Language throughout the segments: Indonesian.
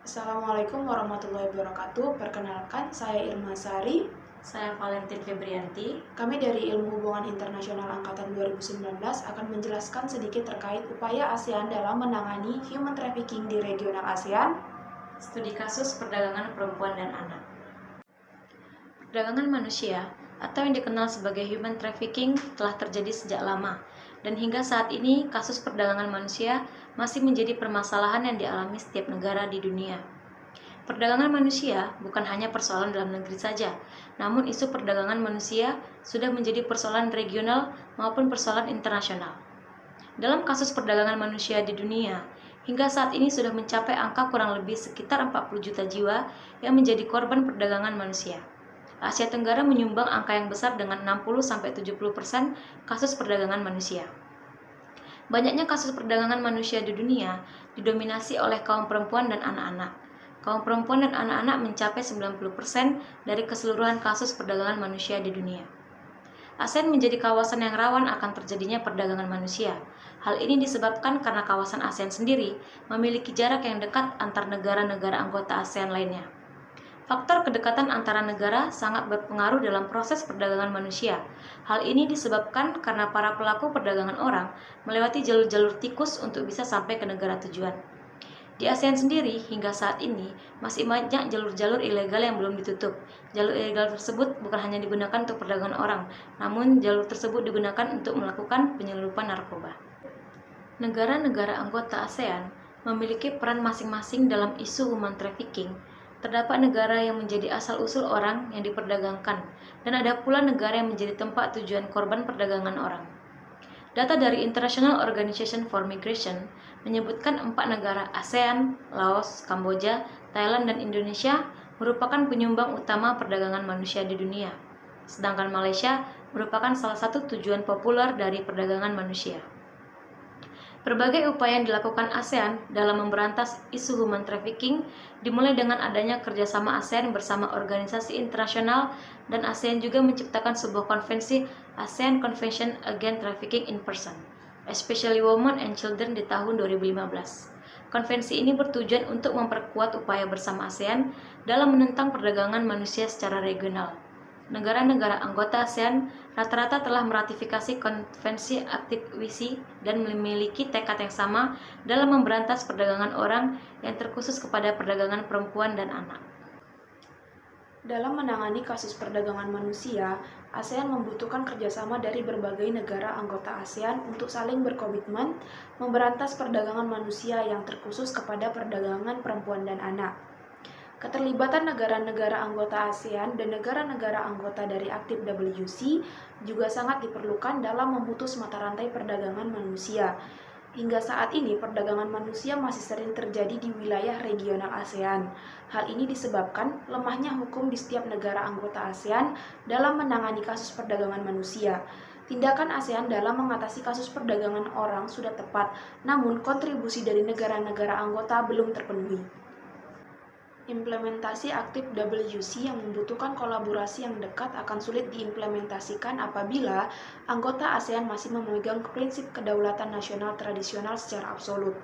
Assalamualaikum warahmatullahi wabarakatuh. Perkenalkan, saya Irma Sari. Saya Valentin Febrianti. Kami dari Ilmu Hubungan Internasional Angkatan 2019 akan menjelaskan sedikit terkait upaya ASEAN dalam menangani human trafficking di regional ASEAN. Studi kasus perdagangan perempuan dan anak. Perdagangan manusia atau yang dikenal sebagai human trafficking telah terjadi sejak lama, dan hingga saat ini kasus perdagangan manusia masih menjadi permasalahan yang dialami setiap negara di dunia. Perdagangan manusia bukan hanya persoalan dalam negeri saja, namun isu perdagangan manusia sudah menjadi persoalan regional maupun persoalan internasional. Dalam kasus perdagangan manusia di dunia, hingga saat ini sudah mencapai angka kurang lebih sekitar 40 juta jiwa yang menjadi korban perdagangan manusia. Asia Tenggara menyumbang angka yang besar dengan 60-70% kasus perdagangan manusia. Banyaknya kasus perdagangan manusia di dunia didominasi oleh kaum perempuan dan anak-anak. Kaum perempuan dan anak-anak mencapai 90% dari keseluruhan kasus perdagangan manusia di dunia. ASEAN menjadi kawasan yang rawan akan terjadinya perdagangan manusia. Hal ini disebabkan karena kawasan ASEAN sendiri memiliki jarak yang dekat antar negara-negara anggota ASEAN lainnya. Faktor kedekatan antara negara sangat berpengaruh dalam proses perdagangan manusia. Hal ini disebabkan karena para pelaku perdagangan orang melewati jalur-jalur tikus untuk bisa sampai ke negara tujuan. Di ASEAN sendiri, hingga saat ini, masih banyak jalur-jalur ilegal yang belum ditutup. Jalur ilegal tersebut bukan hanya digunakan untuk perdagangan orang, namun jalur tersebut digunakan untuk melakukan penyelundupan narkoba. Negara-negara anggota ASEAN memiliki peran masing-masing dalam isu human trafficking. Terdapat negara yang menjadi asal-usul orang yang diperdagangkan, dan ada pula negara yang menjadi tempat tujuan korban perdagangan orang. Data dari International Organization for Migration menyebutkan 4 negara ASEAN, Laos, Kamboja, Thailand, dan Indonesia merupakan penyumbang utama perdagangan manusia di dunia. Sedangkan Malaysia merupakan salah satu tujuan populer dari perdagangan manusia. Berbagai upaya yang dilakukan ASEAN dalam memberantas isu human trafficking dimulai dengan adanya kerjasama ASEAN bersama organisasi internasional, dan ASEAN juga menciptakan sebuah konvensi ASEAN Convention Against Trafficking in Person, especially Women and Children di tahun 2015. Konvensi ini bertujuan untuk memperkuat upaya bersama ASEAN dalam menentang perdagangan manusia secara regional. Negara-negara anggota ASEAN rata-rata telah meratifikasi konvensi aktivisi dan memiliki tekad yang sama dalam memberantas perdagangan orang yang terkhusus kepada perdagangan perempuan dan anak. Dalam menangani kasus perdagangan manusia, ASEAN membutuhkan kerjasama dari berbagai negara anggota ASEAN untuk saling berkomitmen memberantas perdagangan manusia yang terkhusus kepada perdagangan perempuan dan anak. Keterlibatan negara-negara anggota ASEAN dan negara-negara anggota dari Aktif WC juga sangat diperlukan dalam memutus mata rantai perdagangan manusia. Hingga saat ini, perdagangan manusia masih sering terjadi di wilayah regional ASEAN. Hal ini disebabkan lemahnya hukum di setiap negara anggota ASEAN dalam menangani kasus perdagangan manusia. Tindakan ASEAN dalam mengatasi kasus perdagangan orang sudah tepat, namun kontribusi dari negara-negara anggota belum terpenuhi. Implementasi Aktif WC yang membutuhkan kolaborasi yang dekat akan sulit diimplementasikan apabila anggota ASEAN masih memegang prinsip kedaulatan nasional tradisional secara absolut.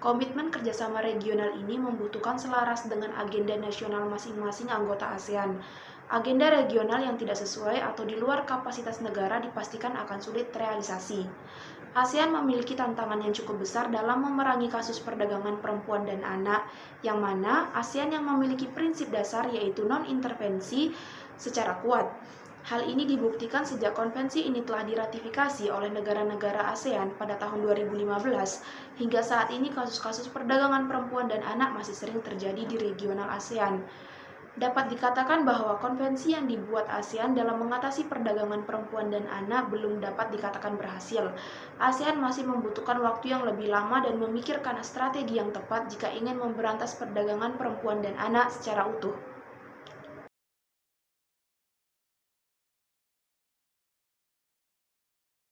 Komitmen kerjasama regional ini membutuhkan selaras dengan agenda nasional masing-masing anggota ASEAN. Agenda regional yang tidak sesuai atau di luar kapasitas negara dipastikan akan sulit terrealisasi. ASEAN memiliki tantangan yang cukup besar dalam memerangi kasus perdagangan perempuan dan anak, yang mana ASEAN yang memiliki prinsip dasar yaitu non-intervensi secara kuat. Hal ini dibuktikan sejak konvensi ini telah diratifikasi oleh negara-negara ASEAN pada tahun 2015. Hingga saat ini kasus-kasus perdagangan perempuan dan anak masih sering terjadi di regional ASEAN. Dapat dikatakan bahwa konvensi yang dibuat ASEAN dalam mengatasi perdagangan perempuan dan anak belum dapat dikatakan berhasil. ASEAN masih membutuhkan waktu yang lebih lama dan memikirkan strategi yang tepat jika ingin memberantas perdagangan perempuan dan anak secara utuh.